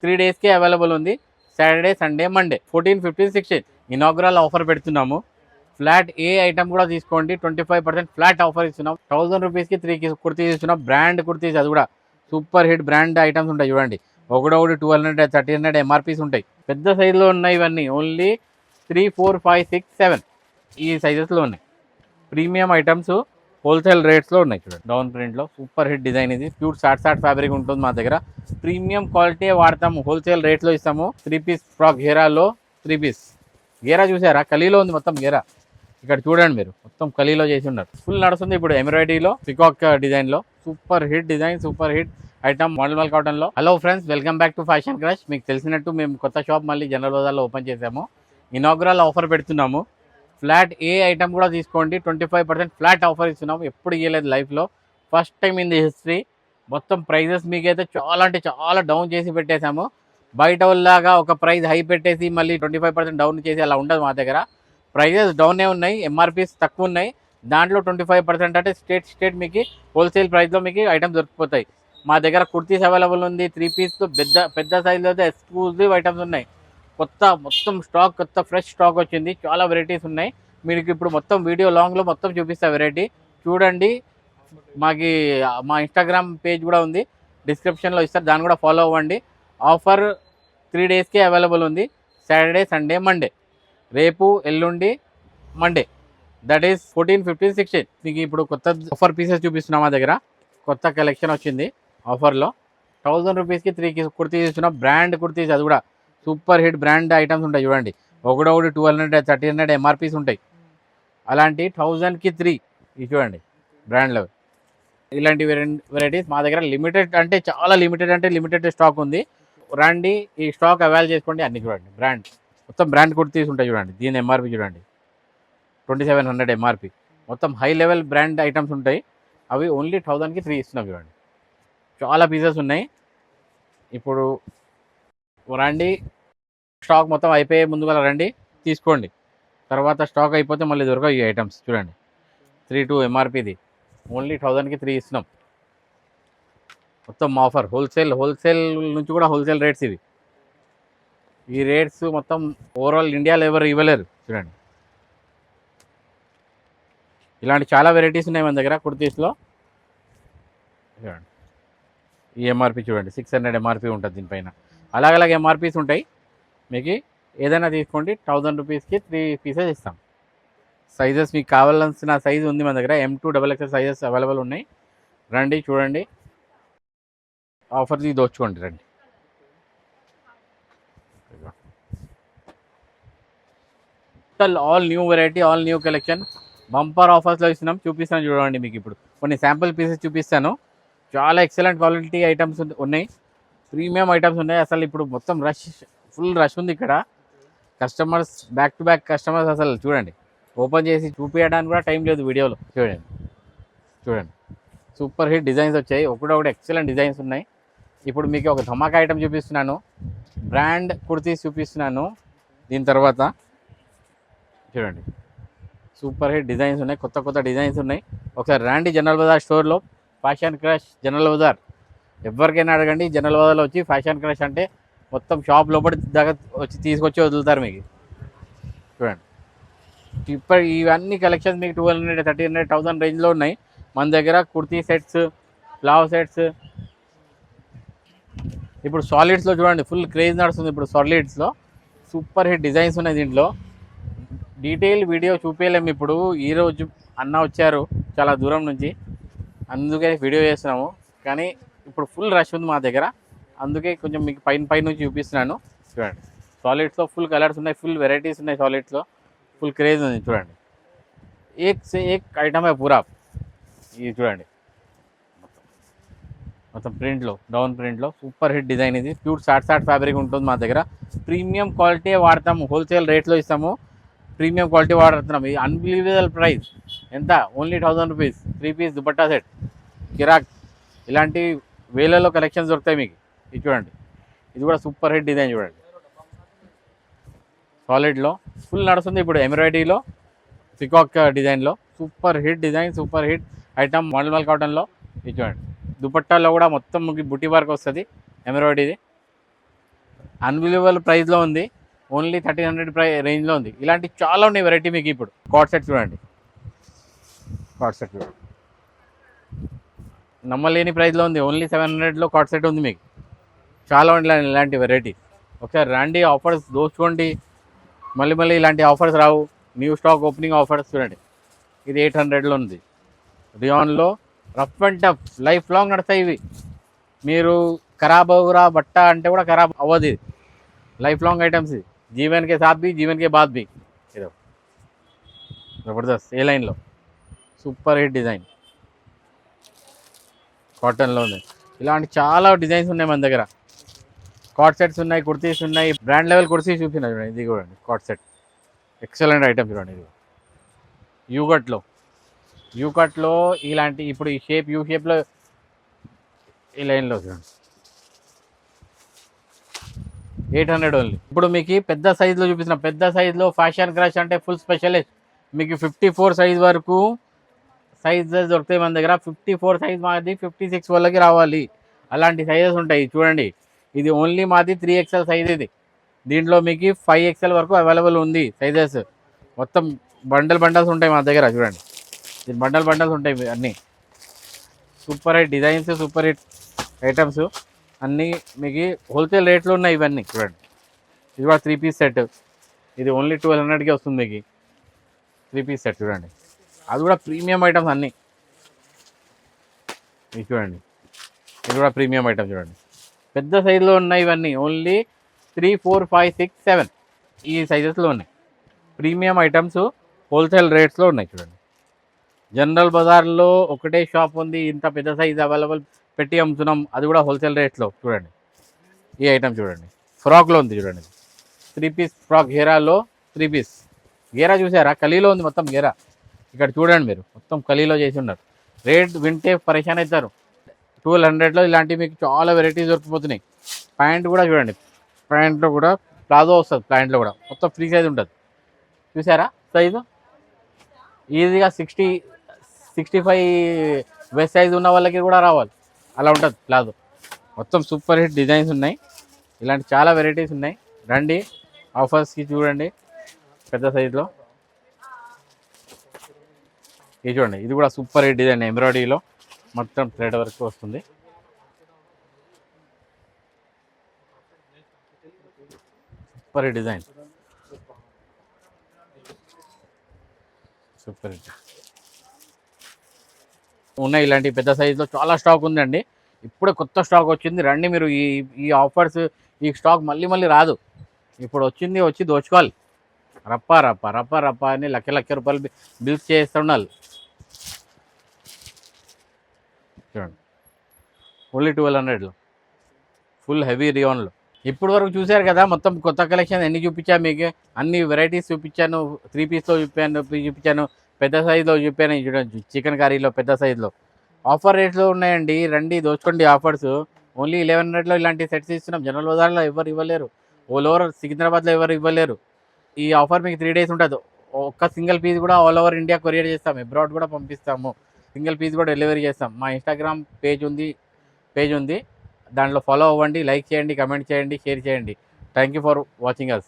3 డేస్‌కే available ఉంది. Saturday, Sunday, Monday 14, 15, 16 inaugural offer పెడుతున్నాము. Flat ఏ item కూడా తీసుకోండి 25% ఫ్లాట్ ఆఫర్ ఇస్తున్నాం. 1000 రూపీస్‌కి 3 కుర్తీస్ ఇస్తున్నాం. బ్రాండ్ కుర్తీస్, అది కూడా సూపర్ హిట్ బ్రాండ్ ఐటమ్స్ ఉంటాయి చూడండి. ఒకటొకటి 1200, 1300 ఎంఆర్పీస్ ఉంటాయి. పెద్ద సైజులో ఉన్నాయి ఇవన్నీ. ఓన్లీ 3, 4, 5, 6, 7 ఈ సైజెస్లో ఉన్నాయి. ప్రీమియం ఐటమ్స్ హోల్సేల్ రేట్స్లో ఉన్నాయి చూడండి. డౌన్ ప్రింట్లో సూపర్ హిట్ డిజైన్ ఇది. ప్యూర్ సాట్ ఫ్యాబ్రిక్ ఉంటుంది మా దగ్గర. ప్రీమియం క్వాలిటీ వాడతాము. హోల్సేల్ రేట్లో ఇస్తాము. 3 పీస్ ఫ్రాక్ గేరాలో 3 పీస్ గేరా చూసారా? కలీలో ఉంది మొత్తం గేరా. ఇక్కడ చూడండి మీరు, మొత్తం కలీలో చేసి ఉన్నారు. ఫుల్ నడుస్తుంది ఇప్పుడు ఎంబ్రాయిడరీలో, పికాక్ డిజైన్లో. Super hit design, super hit item model కాటన్లో. Hello friends, welcome back to fashion crush. మీకు తెలిసినట్టు మేము కొత్త షాప్ మళ్ళీ జనరల్ బజార్లో ఓపెన్ చేసాము. ఇనాగ్రల్ ఆఫర్ పెడుతున్నాము. ఫ్లాట్ ఏ ఐటమ్ కూడా తీసుకోండి 25% ఫ్లాట్ ఆఫర్ ఇస్తున్నాము. ఎప్పుడు ఇవ్వలేదు లైఫ్లో, first time in the history. మొత్తం ప్రైజెస్ మీకైతే చాలా అంటే చాలా డౌన్ చేసి పెట్టేశాము. బయట వాళ్ళలాగా ఒక ప్రైస్ హై పెట్టేసి మళ్ళీ 25% డౌన్ చేసి అలా ఉండదు మా దగ్గర. ప్రైజెస్ డౌనే ఉన్నాయి, ఎంఆర్పీస్ తక్కువ ఉన్నాయి. దాంట్లో 25% అంటే స్టేట్ మీకు హోల్సేల్ ప్రైస్లో మీకు ఐటమ్స్ దొరికిపోతాయి. మా దగ్గర కుర్తీస్ అవైలబుల్ ఉంది. 3 పీస్తో పెద్ద సైజులో అయితే ఎక్స్క్లూజివ్ ఐటమ్స్ ఉన్నాయి. మొత్తం స్టాక్, కొత్త ఫ్రెష్ స్టాక్ వచ్చింది. చాలా వెరైటీస్ ఉన్నాయి. మీకు ఇప్పుడు మొత్తం వీడియో లాంగ్లో మొత్తం చూపిస్తా వెరైటీ చూడండి. మా ఇన్స్టాగ్రామ్ పేజ్ కూడా ఉంది, డిస్క్రిప్షన్లో ఇస్తారు, దాన్ని కూడా ఫాలో అవ్వండి. ఆఫర్ 3 డేస్కే అవైలబుల్ ఉంది. Saturday, Sunday, Monday. రేపు, ఎల్లుండి, మండే. That is 14, 15, 16. మీకు ఇప్పుడు కొత్త ఆఫర్ పీసెస్ చూపిస్తున్నాం. మా దగ్గర కొత్త కలెక్షన్ వచ్చింది ఆఫర్లో. 1000 రూపీస్కి 3 కుర్తీస్ ఇస్తున్నాం. బ్రాండ్ కుర్తీస్, అది కూడా సూపర్ హిట్ బ్రాండ్ ఐటమ్స్ ఉంటాయి చూడండి. ఒకటొకటి 1200, 1300 ఎంఆర్పీస్ ఉంటాయి. అలాంటి 1000కి 3 ఇది చూడండి బ్రాండ్లో. ఇలాంటి వెరైటీస్ మా దగ్గర లిమిటెడ్ అంటే చాలా లిమిటెడ్ స్టాక్ ఉంది. రండి, ఈ స్టాక్ అవైల్ చేసుకోండి. అన్ని చూడండి బ్రాండ్, మొత్తం బ్రాండ్ కుర్తీస్ ఉంటాయి చూడండి. దీని ఎంఆర్పి చూడండి 2700 ఎంఆర్పి. మొత్తం హై లెవెల్ బ్రాండ్ ఐటమ్స్ ఉంటాయి. అవి ఓన్లీ 1000కి 3 ఇస్తున్నాం చూడండి. చాలా పీసెస్ ఉన్నాయి. ఇప్పుడు రండి, స్టాక్ మొత్తం అయిపోయే ముందుగా రండి, తీసుకోండి. తర్వాత స్టాక్ అయిపోతే మళ్ళీ దొరకవు ఈ ఐటమ్స్ చూడండి. 32 ఎంఆర్పిది ఓన్లీ 1000కి 3 ఇస్తున్నాం. మొత్తం ఆఫర్ హోల్సేల్ నుంచి కూడా హోల్సేల్ రేట్స్ ఇవి. ఈ రేట్స్ మొత్తం ఓవరాల్ ఇండియాలో ఎవరు ఇవ్వలేరు చూడండి. ఇలాంటి చాలా వెరైటీస్ ఉన్నాయి మన దగ్గర కుర్తీస్లో చూడండి. ఈ ఎంఆర్పి చూడండి 600 ఎంఆర్పి ఉంటుంది దీనిపైన. అలాగ ఎంఆర్పీస్ ఉంటాయి. మీకు ఏదైనా తీసుకోండి 1000 రూపీస్కి 3 పీసెస్ ఇస్తాం. సైజెస్ మీకు కావాల్సిన సైజు ఉంది మన దగ్గర. M2 XXL సైజెస్ అవైలబుల్ ఉన్నాయి. రండి చూడండి, ఆఫర్స్ దోచుకోండి రండి. All new variety, all new collection bumper ఆఫర్స్లో ఇస్తున్నాం. చూపిస్తాను చూడండి. మీకు ఇప్పుడు కొన్ని శాంపుల్ పీసెస్ చూపిస్తాను. చాలా ఎక్సలెంట్ క్వాలిటీ ఐటమ్స్ ఉన్నాయి. ప్రీమియం ఐటమ్స్ ఉన్నాయి. అసలు ఇప్పుడు మొత్తం ఫుల్ రష్ ఉంది ఇక్కడ. Customers back to back customers. అసలు చూడండి, ఓపెన్ చేసి చూపించడానికి కూడా టైం లేదు వీడియోలో. చూడండి సూపర్ హిట్ డిజైన్స్ వచ్చాయి. ఒకటొకటి ఎక్సలెంట్ డిజైన్స్ ఉన్నాయి. ఇప్పుడు మీకు ఒక ధమాకా ఐటమ్ చూపిస్తున్నాను. బ్రాండ్ కుర్తీస్ చూపిస్తున్నాను. దీని తర్వాత చూడండి, సూపర్ హిట్ డిజైన్స్ ఉన్నాయి. కొత్త డిజైన్స్ ఉన్నాయి. ఒకసారి రండి జనరల్ బజార్ స్టోర్లో, ఫ్యాషన్ క్రష్ జనరల్ బజార్. ఎవరికైనా అడగండి, జనరల్ బజార్లో వచ్చి ఫ్యాషన్ క్రష్ అంటే మొత్తం షాప్ లోపలి దగ్గర వచ్చి తీసుకొచ్చి వదులుతారు మీకు. చూడండి, ఇప్పుడు ఇవన్నీ కలెక్షన్స్ మీకు 1200, 1300, 1000 రేంజ్లో ఉన్నాయి మన దగ్గర. Kurti sets, blouse sets. ఇప్పుడు సాలిడ్స్లో చూడండి, ఫుల్ క్రేజ్ నడుస్తుంది ఇప్పుడు సాలిడ్స్లో. సూపర్ హిట్ డిజైన్స్ ఉన్నాయి దీంట్లో. డీటెయిల్ వీడియో చూపించలేము ఇప్పుడు. ఈరోజు అన్న వచ్చారు చాలా దూరం నుంచి, అందుకే వీడియో చేస్తున్నాము. కానీ ఇప్పుడు ఫుల్ రష్ ఉంది మా దగ్గర, అందుకే కొంచెం మీకు పైన నుంచి చూపిస్తున్నాను. చూడండి, సాలిడ్స్లో ఫుల్ కలర్స్ ఉన్నాయి, ఫుల్ వెరైటీస్ ఉన్నాయి. సాలిడ్స్లో ఫుల్ క్రేజ్ ఉంది చూడండి. ఏక్ ఐటమ్ है पूरा. ఇది చూడండి, మొత్తం ప్రింట్లో, డౌన్ ప్రింట్లో సూపర్ హిట్ డిజైన్ ఇది. ప్యూర్ సాట్ ఫ్యాబ్రిక్ ఉంటుంది మా దగ్గర. ప్రీమియం క్వాలిటీ వాడతాము. హోల్సేల్ రేట్లో ఇస్తాము. ప్రీమియం క్వాలిటీ వాడుతున్నాం. ఇది అన్బిలీవబుల్ ప్రైస్. ఎంత? Only 1000 rupees 3 piece dupatta set కిరాక్. ఇలాంటి వేలలో కలెక్షన్స్ దొరుకుతాయి మీకు. ఇది చూడండి, ఇది కూడా సూపర్ హిట్ డిజైన్ చూడండి. సాలిడ్లో ఫుల్ నడుస్తుంది ఇప్పుడు ఎంబ్రాయిడరీలో, పికాక్ డిజైన్లో. Super hit design, super hit item model కాటన్లో. ఇది చూడండి, దుపట్టాలో కూడా మొత్తం బుట్టి వర్క్ వస్తుంది ఎంబ్రాయిడరీ. అన్బిలీవబుల్ ప్రైస్లో ఉంది. ఓన్లీ 1300 రేంజ్లో ఉంది. ఇలాంటి చాలా ఉన్నాయి వెరైటీ మీకు. ఇప్పుడు కాట్ సెట్ చూడండి, కాట్ సెట్ చూడండి, నమ్మలేని ప్రైస్లో ఉంది. ఓన్లీ 700లో కాట్ సెట్ ఉంది మీకు. చాలా ఉన్నాయి ఇలాంటి వెరైటీ. ఒకసారి రండి, ఆఫర్స్ దోచుకోండి. మళ్ళీ మళ్ళీ ఇలాంటి ఆఫర్స్ రావు. న్యూ స్టాక్ ఓపెనింగ్ ఆఫర్స్ చూడండి. ఇది 800లో ఉంది. రియాన్లో rough and tough life long నడుస్తాయి ఇవి. మీరు ఖరాబ్ అవురా బట్ట అంటే కూడా ఖరాబ్ అవ్వదు. ఇది లైఫ్ లాంగ్ ఐటమ్స్. ఇది జీవన్ కే సాత్ भी जीवन के बाद भी. ఇదో జబర్దస్త్ ఏ లైన్లో సూపర్ హిట్ డిజైన్ కాటన్లో ఉంది. ఇలాంటి చాలా డిజైన్స్ ఉన్నాయి మన దగ్గర. కాట్ సెట్స్ ఉన్నాయి, కుర్తీస్ ఉన్నాయి, బ్రాండ్ లెవెల్ కుర్తీస్ చూపిస్తున్నాయి చూడండి. ఇది కూడా కాట్ సెట్ ఎక్సలెంట్ ఐటమ్ చూడండి. ఇది యూకట్లో ఇలాంటి ఇప్పుడు ఈ షేప్ యూ షేప్లో ఈ లైన్లో చూడండి 800 ఓన్లీ. ఇప్పుడు మీకు పెద్ద సైజులో చూపిస్తున్న పెద్ద సైజులో ఫ్యాషన్ క్రష్ అంటే ఫుల్ స్పెషలిస్ట్. మీకు 54 సైజ్ వరకు సైజెస్ దొరుకుతాయి మన దగ్గర. 54 సైజ్ మాది 56 వాళ్ళకి రావాలి. అలాంటి సైజెస్ ఉంటాయి చూడండి. ఇది ఓన్లీ మాది 3XL సైజ్. ఇది దీంట్లో మీకు 5XL వరకు అవైలబుల్ ఉంది సైజెస్. మొత్తం బండల్స్ ఉంటాయి మన దగ్గర చూడండి. ఇది బండల్స్ ఉంటాయి అన్నీ. Super hit designs, super hit items అన్నీ మీకు హోల్సేల్ రేట్లో ఉన్నాయి ఇవన్నీ చూడండి. ఇది కూడా 3 పీస్ సెట్. ఇది ఓన్లీ 1200కి వస్తుంది మీకు. 3 పీస్ సెట్ చూడండి. అది కూడా ప్రీమియం ఐటమ్స్ అన్నీ. ఇది చూడండి, ఇది కూడా ప్రీమియం ఐటమ్ చూడండి. పెద్ద సైజులో ఉన్నాయి ఇవన్నీ. ఓన్లీ 3, 4, 5, 6, 7 ఈ సైజెస్లో ఉన్నాయి. ప్రీమియం ఐటమ్స్ హోల్సేల్ రేట్స్లో ఉన్నాయి చూడండి. జనరల్ బజార్లో ఒకటే షాప్ ఉంది, ఇంత పెద్ద సైజ్ అవైలబుల్ పెట్టి అమ్ముతున్నాం. అది కూడా హోల్సేల్ రేట్లో చూడండి. ఈ ఐటమ్ చూడండి, ఫ్రాక్లో ఉంది చూడండి. 3 పీస్ ఫ్రాక్ గేరాలో 3 పీస్ గేరా చూసారా? కలీలో ఉంది మొత్తం గేరా. ఇక్కడ చూడండి మీరు, మొత్తం కలీలో చేసి ఉన్నారు. రేట్ వింటే పరేషాన్ అవుతారు. 1200లో ఇలాంటివి మీకు చాలా వెరైటీస్ దొరికిపోతున్నాయి. ప్యాంట్ కూడా చూడండి, ప్యాంట్లో కూడా ప్లాజో వస్తుంది. ప్యాంట్లో కూడా మొత్తం ఫ్రీ సైజ్ ఉంటుంది. చూసారా సైజు? ఈజీగా 60-65 వెస్ట్ సైజ్ ఉన్న వాళ్ళకి కూడా రావాలి. అలా ఉంటుంది ప్లాజో. మొత్తం సూపర్ హిట్ డిజైన్స్ ఉన్నాయి. ఇలాంటి చాలా వెరైటీస్ ఉన్నాయి. రండి ఆఫర్స్కి చూడండి. పెద్ద సైజులో ఇది చూడండి. ఇది కూడా సూపర్ హిట్ డిజైన్ ఎంబ్రాయిడరీలో మొత్తం థ్రెడ్ వరకు వస్తుంది. Super hit design, super hit ఉన్నాయి. ఇలాంటి పెద్ద సైజులో చాలా స్టాక్ ఉందండి. ఇప్పుడే కొత్త స్టాక్ వచ్చింది. రండి మీరు. ఈ ఆఫర్స్, ఈ స్టాక్ మళ్ళీ రాదు. ఇప్పుడు వచ్చింది, వచ్చి దోచుకోవాలి. రప్ప అని లక్ష రూపాయలు బిల్స్ చేస్తుండాలి. చూడండి, ఓన్లీ 1200లో ఫుల్ హెవీ రియాన్లో. ఇప్పుడు వరకు చూశారు కదా, మొత్తం కొత్త కలెక్షన్ ఎన్ని చూపించాను మీకు. అన్ని వెరైటీస్ చూపించాను. 3 పీస్లో చూపించాను, పెద్ద సైజులో చూపాను. చూడండి, చికెన్ కర్రీలో పెద్ద సైజులో ఆఫర్ రేట్లో ఉన్నాయండి. రండి దోచుకోండి ఆఫర్స్. ఓన్లీ 1100లో ఇలాంటి సెట్స్ ఇస్తున్నాం. జనరల్ బజార్లో ఎవరు ఇవ్వలేరు. ఆల్ ఓవర్ సికింద్రాబాద్లో ఎవరు ఇవ్వలేరు. ఈ ఆఫర్ మీకు 3 డేస్ ఉంటుంది. ఒక్క సింగిల్ పీస్ కూడా ఆల్ ఓవర్ ఇండియా కొరియర్ చేస్తాం. అబ్రాడ్ కూడా పంపిస్తాము. సింగిల్ పీస్ కూడా డెలివరీ చేస్తాం. మా ఇన్స్టాగ్రామ్ పేజ్ ఉంది. దాంట్లో ఫాలో అవ్వండి, లైక్ చేయండి, కమెంట్ చేయండి, షేర్ చేయండి. Thank you for watching us.